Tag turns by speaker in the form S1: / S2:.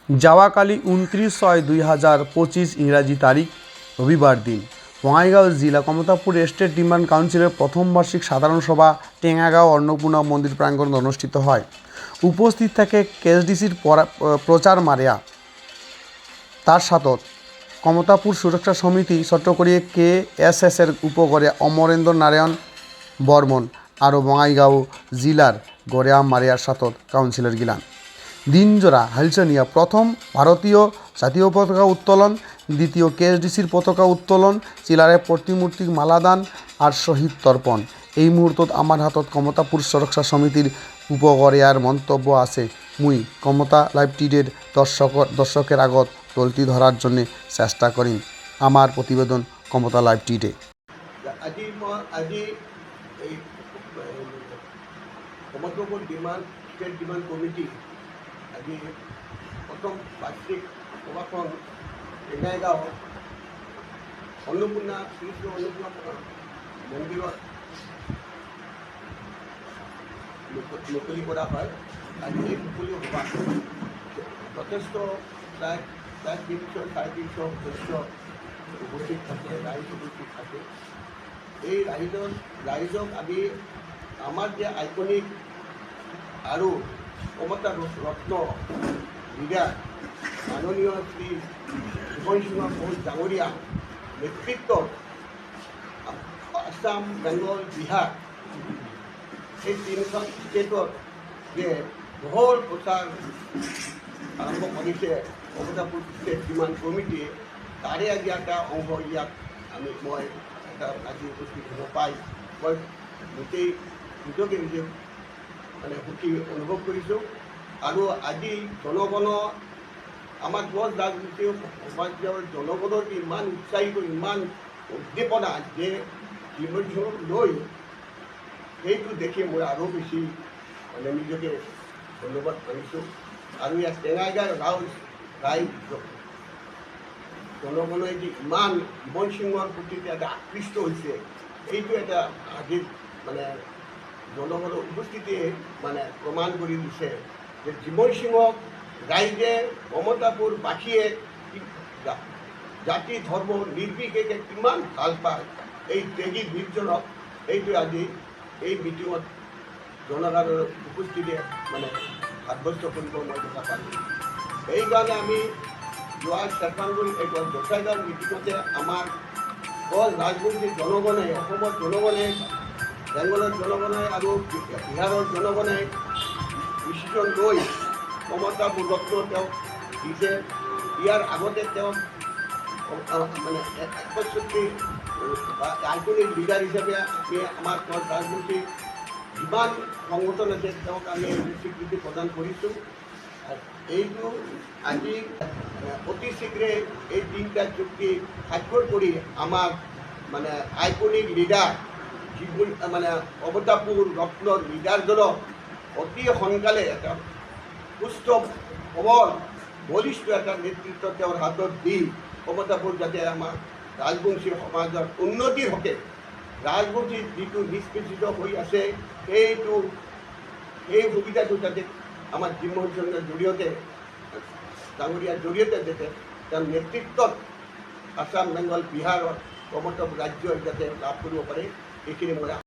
S1: যাওয়াকালি 29/6/2025 ইংরাজি তারিখ রবিবার দিন বঙাইগাঁও জেলা কমতাপুর স্টেট ডিমান্ড কাউন্সিলের প্রথম বার্ষিক সাধারণ সভা টেঙ্গাগাঁও অন্নপূর্ণা মন্দির প্রাঙ্গণে অনুষ্ঠিত হয়। উপস্থিত থাকে কেএসডিসির প্রচার মারিয়া, তার সাথে কমতাপুর সুরক্ষা সমিতি চট্টকরিয়ে KSSের উপগড়ে অমরেন্দ্র নারায়ণ বর্মন আর বঙাইগাঁও জেলার গড়িয়া মারিয়ার সাথে কাউন্সিলর গিলান দিনজোড়া হালচনিয়া প্রথম ভারতীয় জাতীয় পতাকা উত্তোলন, দ্বিতীয় KSDCর পতাকা উত্তোলন, চিলারে প্রতিমূর্তি মালাদান আর শহীদ তর্পণ। এই মুহূর্তত আমার হাতত কমতাপুর সুরক্ষা সমিতির উপগড়িয়ার মন্তব্য আছে। মুই কমতা লাইভ টিডের দর্শকের আগত তুলতি ধরার জন্য চেষ্টা করিম। আমার প্রতিবেদন কমতা লাইভ টিডে।
S2: আজি এই কমতাপুর স্টেট ডিমান্ড কমিটি আজি প্রথম বার্ষিক সভাখন টেঙ্গাইগাঁও অন্নপূর্ণা শ্রী শ্রী অন্নপূর্ণা মন্দিৰত মুকলি কৰা হয়। আজি এই মুকলি সভা যথেষ্ট প্ৰায় 300-350 সদস্য উপস্থিত থাকে, ৰাইজ উপস্থিত থাকে। এই ৰাইজক আমি আমাৰ যে আইকনিক আৰু কমতা ৰত্ন লিডাৰ মাননীয় শ্ৰী জীৱন সিংহ ঘোষ ডাঙৰীয়া নেতৃত্বত আসাম, বেংগল, বিহাৰ এই তিনিখন ষ্টেটত যে বহল প্ৰচাৰ আৰম্ভ কৰিছে কমতাপুৰ ষ্টেট ডিমান্ড কমিটিয়ে, তাৰে আজি এটা অংশ ইয়াত মই এটা আজি উপস্থিত হ'ব পাই মই গোটেই নিজে মানে সুখী অনুভৱ কৰিছোঁ। আৰু আজি আমাৰ গছ ৰাজনীতিৰ সমাজৰ জনগণৰ ইমান উৎসাহিত, ইমান উদ্দীপনা যে জীৱনক লৈ সেইটো দেখি মই আৰু বেছি মানে নিজকে ধন্যবাদ কৰিছোঁ। আৰু ইয়াত টেঙাইগাঁও ৰাইজ জনগণে যে ইমান জীৱন সিংহৰ প্ৰতি এটা আকৃষ্ট হৈছে, এইটো এটা আজিৰ মানে জনগণৰ উপস্থিতিয়ে মানে প্ৰমাণ কৰি দিছে যে জীৱন সিংহক ৰাইজে কমতাপুৰবাসীয়ে জাতি ধৰ্ম নিৰ্বিশেষে কিমান ভাল পায় এই ত্যাগী বীৰজনক, এইটো আজি এই মিটিঙত জনগণৰ উপস্থিতিয়ে মানে সাব্যস্ত কৰিব মই দেখা পালোঁ। সেইকাৰণে আমি যোৱা শ্বেতাংগুৰি এই গোসাইগাঁও মিটিঙতে আমাৰ গছ ৰাজবংশী জনগণে, অসমৰ জনগণে, বেংগলৰ জনগণে আৰু বিহাৰৰ জনগণে ডিচিশ্যন লৈ কমতাপুৰ ৰত্ন তেওঁক দিছে। ইয়াৰ আগতে তেওঁক মানে 61 আইকনিক লিডাৰ হিচাপে আমি আমাৰ ৰাজনৈতিক যিমান সংগঠন আছে তেওঁক আমি স্বীকৃতি প্ৰদান কৰিছোঁ। এইটো আজি অতি শীঘ্ৰে এই তিনিটা চুক্তি স্বাক্ষৰ কৰি আমাৰ মানে আইকনিক লিডাৰ যিবোৰ মানে কমতাপুৰ ৰত্নৰ লিডাৰজনক অতি সোনকালে এটা সুস্থ সবল বলিষ্ঠ এটা নেতৃত্ব তেওঁৰ হাতত দি কমতাপুৰ যাতে আমাৰ ৰাজবংশী সমাজৰ উন্নতিৰ হকে ৰাজবংশী যিটো নিষ্পেষিত হৈ আছে সেই সুবিধাটো যাতে আমাৰ জীৱন সিংহৰ জৰিয়তে ডাঙৰীয়াৰ জৰিয়তে যাতে তেওঁৰ নেতৃত্বত আসাম, বেংগল, বিহাৰৰ কমতাপুৰ ৰাজ্যই যাতে লাভ কৰিব পাৰে, এইখিনি মই